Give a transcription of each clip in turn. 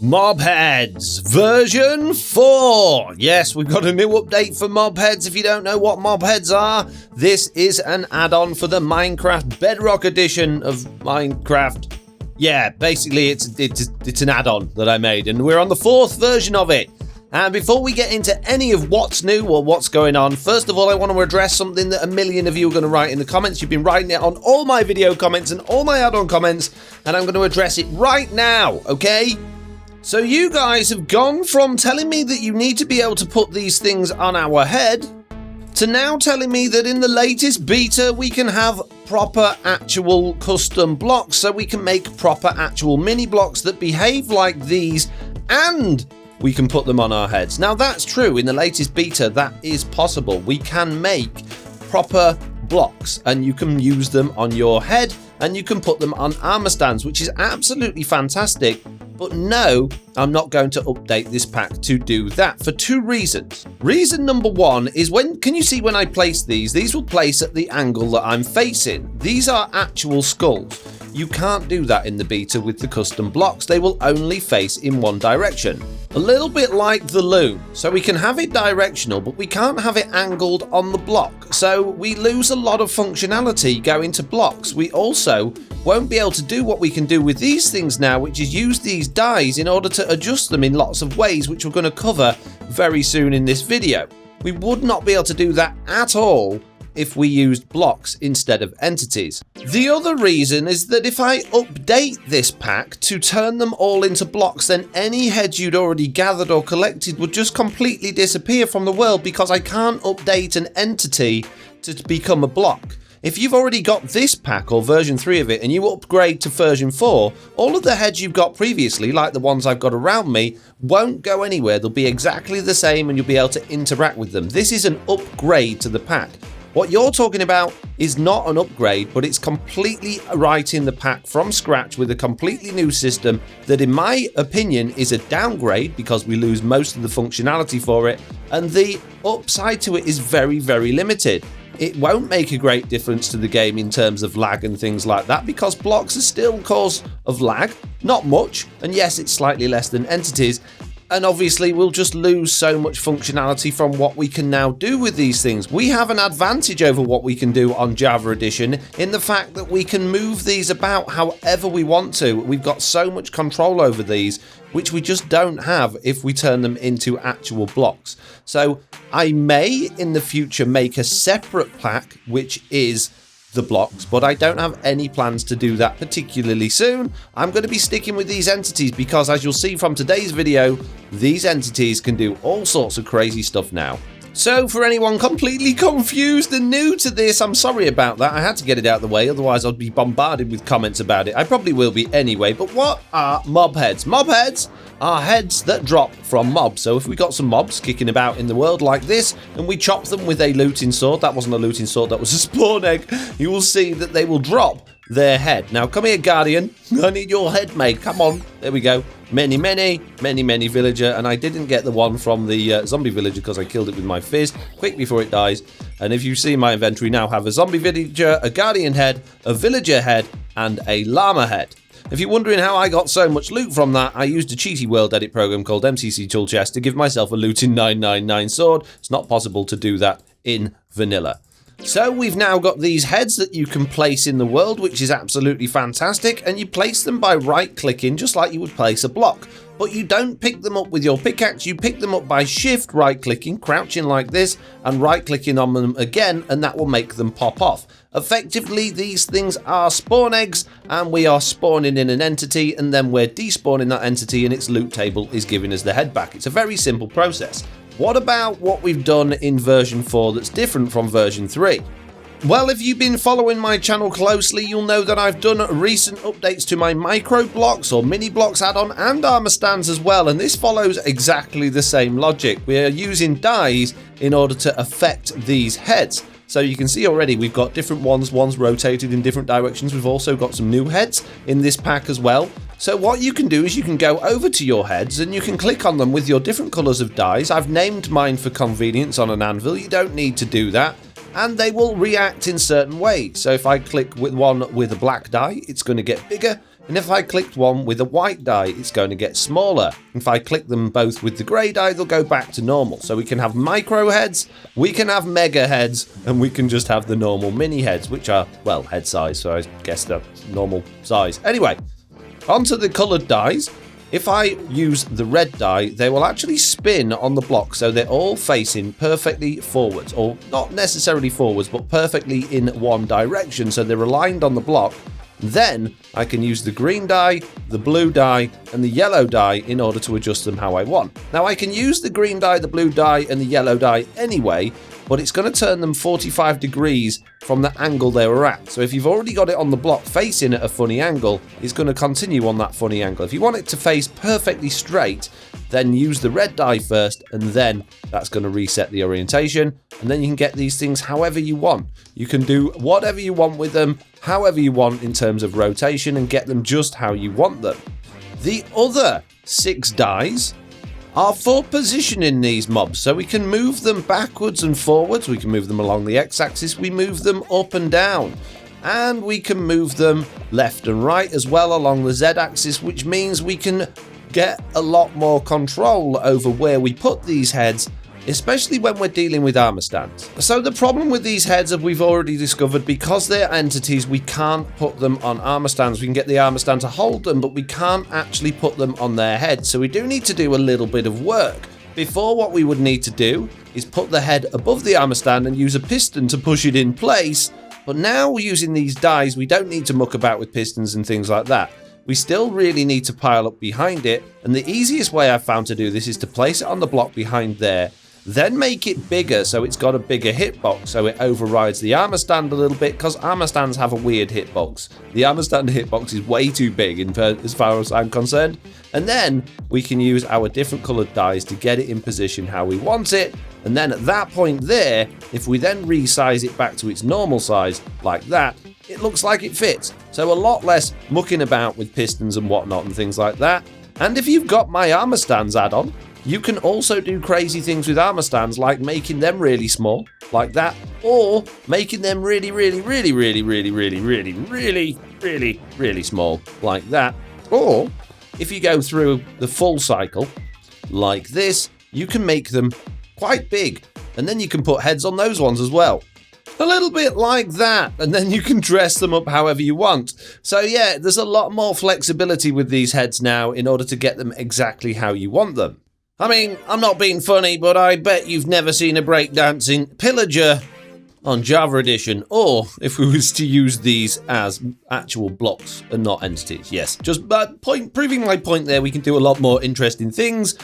Mob Heads version 4. Yes, we've got a new update for Mob Heads. If you don't know what Mob Heads are, this is an add-on for the Minecraft Bedrock edition of Minecraft. Yeah, basically it's an add-on that I made, and we're on the 4th version of it. And before we get into any of what's new or what's going on, first of all, I want to address something that a million of you are going to write in the comments. You've been writing it on all my video comments and all my add-on comments, and I'm going to address it right now, okay? So you guys have gone from telling me that you need to be able to put these things on our head to now telling me that in the latest beta we can have proper actual custom blocks, so we can make proper actual mini blocks that behave like these and we can put them on our heads. Now that's true, in the latest beta that is possible. We can make proper blocks and you can use them on your head and you can put them on armor stands, which is absolutely fantastic. But no, I'm not going to update this pack to do that for 2 reasons. Reason number 1 is can you see when I place these? These will place at the angle that I'm facing. These are actual skulls. You can't do that in the beta with the custom blocks. They will only face in one direction. A little bit like the loom. So we can have it directional, but we can't have it angled on the block. So we lose a lot of functionality going to blocks. We also won't be able to do what we can do with these things now, which is use these dies in order to adjust them in lots of ways, which we're going to cover very soon in this video. We would not be able to do that at all if we used blocks instead of entities. The other reason is that if I update this pack to turn them all into blocks, then any heads you'd already gathered or collected would just completely disappear from the world, because I can't update an entity to become a block. If you've already got this pack or version 3 of it and you upgrade to version 4, all of the heads you've got previously, like the ones I've got around me, won't go anywhere. They'll be exactly the same and you'll be able to interact with them. This is an upgrade to the pack. What you're talking about is not an upgrade, but it's completely writing the pack from scratch with a completely new system that, in my opinion, is a downgrade because we lose most of the functionality for it, and the upside to it is very, very limited. It won't make a great difference to the game in terms of lag and things like that, because blocks are still cause of lag, not much, and yes, it's slightly less than entities. And obviously we'll just lose so much functionality from what we can now do with these things. We have an advantage over what we can do on Java Edition in the fact that we can move these about however we want to. We've got so much control over these, which we just don't have if we turn them into actual blocks. So I may in the future make a separate pack which is the blocks, but I don't have any plans to do that particularly soon. I'm going to be sticking with these entities because, as you'll see from today's video, these entities can do all sorts of crazy stuff now. So for anyone completely confused and new to this, I'm sorry about that. I had to get it out of the way, otherwise I'd be bombarded with comments about it. I probably will be anyway. But what are mob heads? Mob heads are heads that drop from mobs. So if we got some mobs kicking about in the world like this and we chop them with a looting sword, that wasn't a looting sword, that was a spawn egg, you will see that they will drop their head. Now come here, Guardian, I need your head, mate. Come on, there we go. Many villager, and I didn't get the one from the zombie villager because I killed it with my fizz quick before it dies. And if you see my inventory now have a zombie villager, a guardian head, a villager head, and a llama head. If you're wondering how I got so much loot from that, I used a cheaty world edit program called MCC Tool Chest to give myself a looting 999 sword. It's not possible to do that in vanilla. So we've now got these heads that you can place in the world, which is absolutely fantastic, and you place them by right-clicking just like you would place a block. But you don't pick them up with your pickaxe, you pick them up by shift right-clicking, crouching like this, and right-clicking on them again, and that will make them pop off. Effectively, these things are spawn eggs, and we are spawning in an entity, and then we're despawning that entity, and its loot table is giving us the head back. It's a very simple process. What about what we've done in version 4 that's different from version 3? Well, if you've been following my channel closely, you'll know that I've done recent updates to my micro blocks or mini blocks add-on and armor stands as well, and this follows exactly the same logic. We're using dies in order to affect these heads. So you can see already we've got different ones rotated in different directions. We've also got some new heads in this pack as well. So what you can do is you can go over to your heads and you can click on them with your different colours of dies. I've named mine for convenience on an anvil. You don't need to do that. And they will react in certain ways. So if I click with one with a black die, it's going to get bigger. And if I clicked one with a white die, it's going to get smaller. If I click them both with the grey die, they'll go back to normal. So we can have micro heads, we can have mega heads, and we can just have the normal mini heads, which are, well, head size, so I guess they're normal size. Anyway, onto the coloured dies. If I use the red die, they will actually spin on the block, so they're all facing perfectly forwards, or not necessarily forwards, but perfectly in one direction, so they're aligned on the block. Then I can use the green die, the blue die, and the yellow die in order to adjust them how I want. Now I can use the green die, the blue die, and the yellow die anyway, but it's going to turn them 45 degrees from the angle they were at. So if you've already got it on the block facing at a funny angle, it's going to continue on that funny angle. If you want it to face perfectly straight, then use the red die first, and then that's going to reset the orientation, and then you can get these things however you want. You can do whatever you want with them, however you want in terms of rotation, and get them just how you want them. The other 6 dies are for positioning these mobs, so we can move them backwards and forwards, we can move them along the x-axis, we move them up and down, and we can move them left and right as well along the z-axis, which means we can get a lot more control over where we put these heads, especially when we're dealing with armor stands. So the problem with these heads, as we've already discovered, because they're entities, we can't put them on armor stands. We can get the armor stand to hold them, but we can't actually put them on their head. So we do need to do a little bit of work. Before, what we would need to do is put the head above the armor stand and use a piston to push it in place. But now using these dies, we don't need to muck about with pistons and things like that. We still really need to pile up behind it, and the easiest way I've found to do this is to place it on the block behind there, then make it bigger so it's got a bigger hitbox, so it overrides the armor stand a little bit, because armor stands have a weird hitbox. The armor stand hitbox is way too big as far as I'm concerned, and then we can use our different coloured dies to get it in position how we want it, and then at that point there, if we then resize it back to its normal size, like that, it looks like it fits. So a lot less mucking about with pistons and whatnot and things like that. And if you've got my armor stands add-on, you can also do crazy things with armor stands, like making them really small, like that, or making them really small, like that. Or if you go through the full cycle, like this, you can make them quite big, and then you can put heads on those ones as well. A little bit like that, and then you can dress them up however you want. So yeah, there's a lot more flexibility with these heads now in order to get them exactly how you want them. I mean, I'm not being funny, but I bet you've never seen a breakdancing pillager on Java Edition, or if we was to use these as actual blocks and not entities. Yes, just proving my point there, we can do a lot more interesting things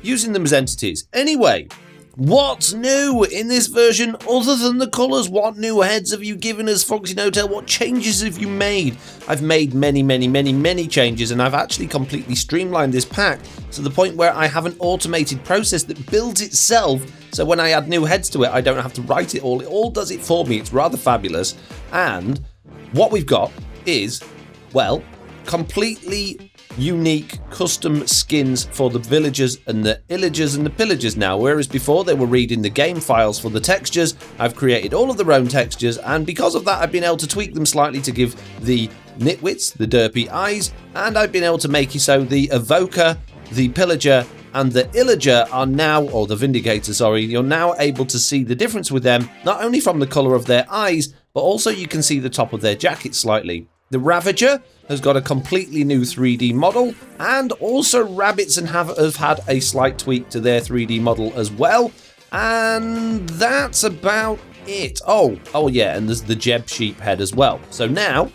using them as entities. Anyway, what's new in this version other than the colours? What new heads have you given us, FoxyNoTail? What changes have you made? I've made many changes, and I've actually completely streamlined this pack to the point where I have an automated process that builds itself, so when I add new heads to it, I don't have to write it all does it for me. It's rather fabulous. And what we've got is, well, completely unique custom skins for the villagers and the illagers and the pillagers now, whereas before they were reading the game files for the textures. I've created all of their own textures, and because of that I've been able to tweak them slightly to give the nitwits the derpy eyes, and I've been able to make it so the evoker, the pillager, and the illager are now, or the vindicator, sorry, you're now able to see the difference with them, not only from the colour of their eyes, but also you can see the top of their jacket slightly. The Ravager has got a completely new 3D model, and also rabbits have had a slight tweak to their 3D model as well, and that's about it. Oh yeah, and there's the Jeb Sheep head as well. So now,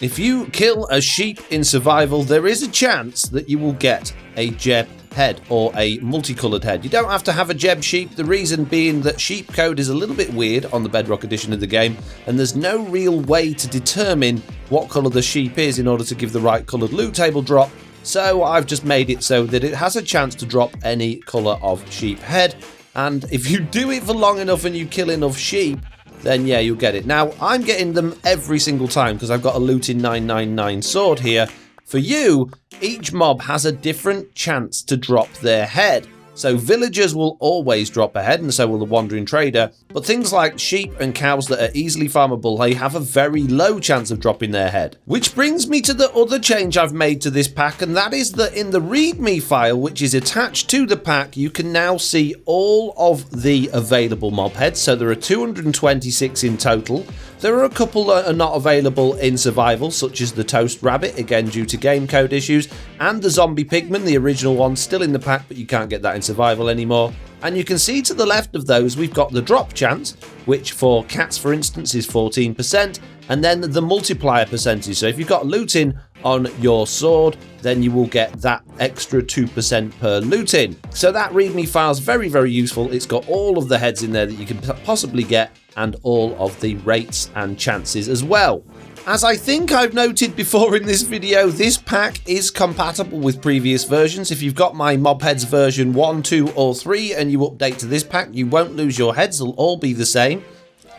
if you kill a sheep in survival, there is a chance that you will get a Jeb head or a multicoloured head. You don't have to have a Jeb Sheep, the reason being that sheep code is a little bit weird on the Bedrock edition of the game, and there's no real way to determine what colour the sheep is in order to give the right coloured loot table drop, so I've just made it so that it has a chance to drop any colour of sheep head, and if you do it for long enough and you kill enough sheep, then yeah, you'll get it. Now, I'm getting them every single time because I've got a looting 999 sword here. For you, each mob has a different chance to drop their head. So villagers will always drop ahead, and so will the wandering trader, but things like sheep and cows that are easily farmable, they have a very low chance of dropping their head. Which brings me to the other change I've made to this pack, and that is that in the README file, which is attached to the pack, you can now see all of the available mob heads. So there are 226 in total. There are a couple that are not available in survival, such as the toast rabbit, again due to game code issues, and the zombie pigman, the original one, still in the pack, but you can't get that in survival anymore. And you can see to the left of those, we've got the drop chance, which for cats, for instance, is 14%, and then the multiplier percentage. So if you've got looting on your sword, then you will get that extra 2% per looting. So that README file is very, very useful. It's got all of the heads in there that you can possibly get, and all of the rates and chances as well. As I think I've noted before in this video, this pack is compatible with previous versions. If you've got my mob heads version 1, 2 or 3 and you update to this pack, you won't lose your heads, they'll all be the same.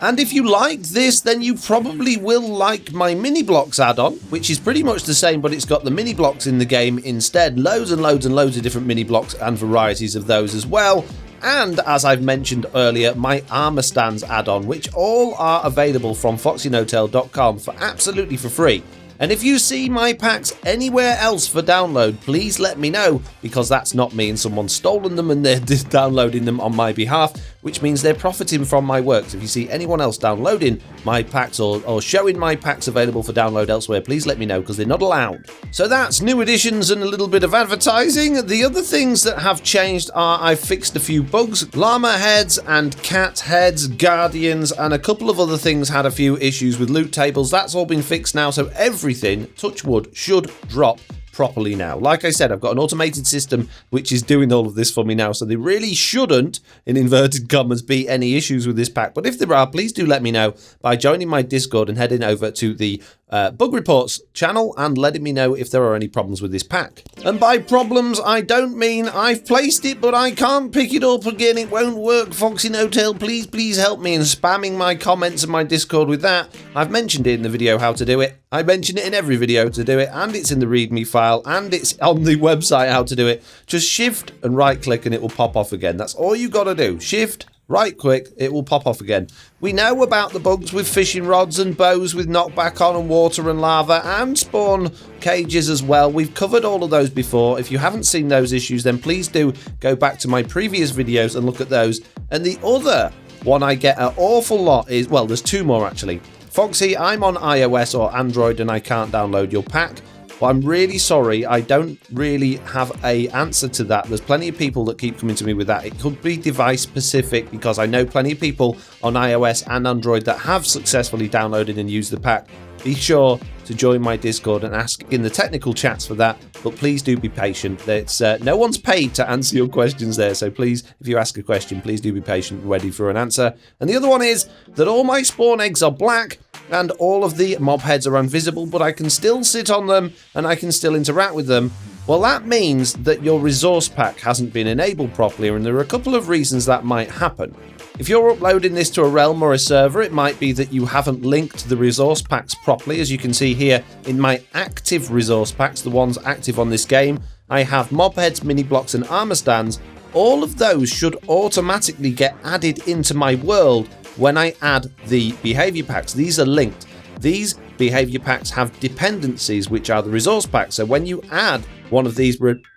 And if you liked this, then you probably will like my mini blocks add-on, which is pretty much the same, but it's got the mini blocks in the game instead. Loads and loads and loads of different mini blocks and varieties of those as well. And as I've mentioned earlier, my armor stands add-on, which all are available from FoxyNoTail.com for absolutely for free. And if you see my packs anywhere else for download, please let me know, because that's not me and someone's stolen them and they're downloading them on my behalf, which means they're profiting from my work. So if you see anyone else downloading my packs or showing my packs available for download elsewhere, please let me know, because they're not allowed. So that's new additions and a little bit of advertising. The other things that have changed are I've fixed a few bugs. Llama heads and cat heads, guardians, and a couple of other things had a few issues with loot tables. That's all been fixed now, so everything, touch wood, should drop properly now. Like I said, I've got an automated system which is doing all of this for me now, so there really shouldn't, in inverted commas, be any issues with this pack. But if there are, please do let me know by joining my Discord and heading over to the Bug Reports channel and letting me know if there are any problems with this pack. And by problems, I don't mean I've placed it but I can't pick it up again, it won't work. FoxyNoTail, please help me in spamming my comments and my Discord with that. I've mentioned it in the video how to do it. I mention it in every video to do it, and it's in the README file, and it's on the website how to do it. Just shift and right click and it will pop off again. That's all you got to do. Shift, right click, it will pop off again. We know about the bugs with fishing rods and bows with knockback on and water and lava and spawn cages as well. We've covered all of those before. If you haven't seen those issues, then please do go back to my previous videos and look at those. And the other one I get an awful lot is, well, there's two more actually. Foxy, I'm on iOS or Android and I can't download your pack. Well, I'm really sorry, I don't really have an answer to that. There's plenty of people that keep coming to me with that. It could be device specific, because I know plenty of people on iOS and Android that have successfully downloaded and used the pack. Be sure to join my Discord and ask in the technical chats for that, but please do be patient. It's, no one's paid to answer your questions there, so please, if you ask a question, please do be patient and ready for an answer. And the other one is that all my spawn eggs are black, and all of the mob heads are invisible, but I can still sit on them and I can still interact with them. Well, that means that your resource pack hasn't been enabled properly, and there are a couple of reasons that might happen. If you're uploading this to a realm or a server, it might be that you haven't linked the resource packs properly. As you can see here in my active resource packs, the ones active on this game, I have mob heads, mini blocks and armor stands. All of those should automatically get added into my world when I add the behavior packs. These are linked. These behavior packs have dependencies, which are the resource packs. So when you add one of these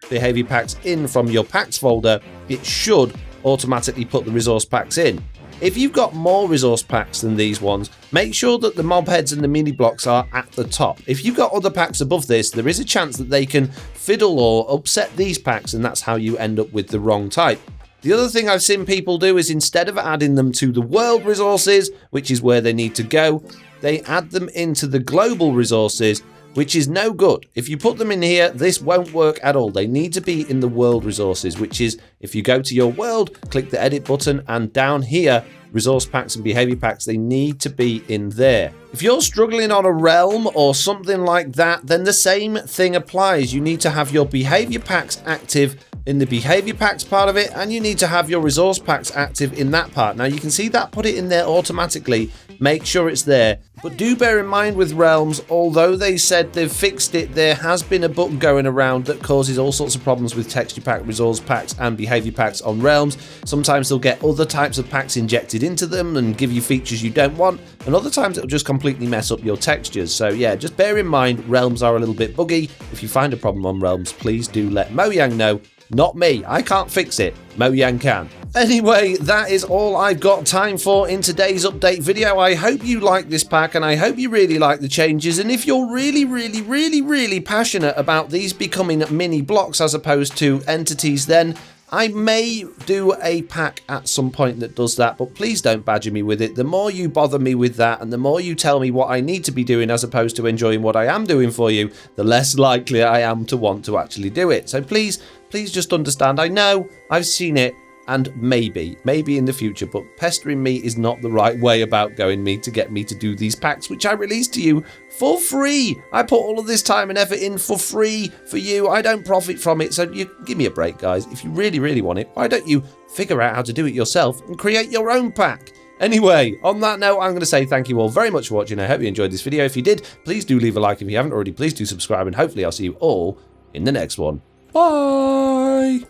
behavior packs in from your packs folder, it should automatically put the resource packs in. If you've got more resource packs than these ones, make sure that the mob heads and the mini blocks are at the top. If you've got other packs above this, there is a chance that they can fiddle or upset these packs, and that's how you end up with the wrong type. The other thing I've seen people do is, instead of adding them to the world resources, which is where they need to go, they add them into the global resources, which is no good. If you put them in here, this won't work at all. They need to be in the world resources, which is, if you go to your world, click the edit button, and down here, resource packs and behavior packs, they need to be in there. If you're struggling on a realm or something like that, then the same thing applies. You need to have your behavior packs active in the behavior packs part of it, and you need to have your resource packs active in that part. Now you can see that put it in there automatically. Make sure it's there. But do bear in mind with Realms, although they said they've fixed it, there has been a bug going around that causes all sorts of problems with texture pack, resource packs and behavior packs on Realms. Sometimes they'll get other types of packs injected into them and give you features you don't want, and other times it'll just completely mess up your textures. So yeah, just bear in mind Realms are a little bit buggy. If you find a problem on Realms, please do let Mojang know. Not me, I can't fix it. Mojang can. Anyway, that is all I've got time for in today's update video. I hope you like this pack and I hope you really like the changes. And if you're really passionate about these becoming mini blocks as opposed to entities, then I may do a pack at some point that does that, but please don't badger me with it. The more you bother me with that and the more you tell me what I need to be doing as opposed to enjoying what I am doing for you, the less likely I am to want to actually do it. So please just understand, I know, I've seen it, and maybe in the future, but pestering me is not the right way about going me to get me to do these packs, which I release to you for free. I put all of this time and effort in for free for you. I don't profit from it, so you give me a break, guys. If you really want it, why don't you figure out how to do it yourself and create your own pack? Anyway, on that note, I'm going to say thank you all very much for watching. I hope you enjoyed this video. If you did, please do leave a like. If you haven't already, please do subscribe, and hopefully I'll see you all in the next one. Bye!